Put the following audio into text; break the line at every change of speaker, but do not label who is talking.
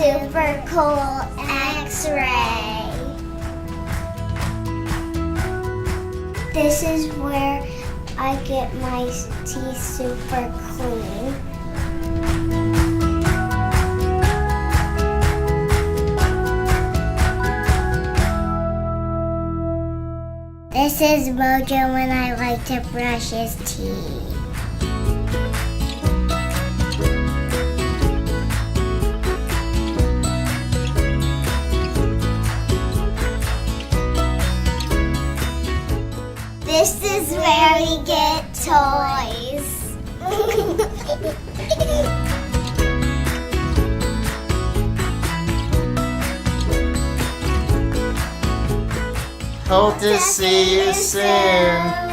super cool X-ray. This is where I get my teeth super clean. This is Mojo when I like to brush his teeth. This is where we get toys.
Hope to see you soon.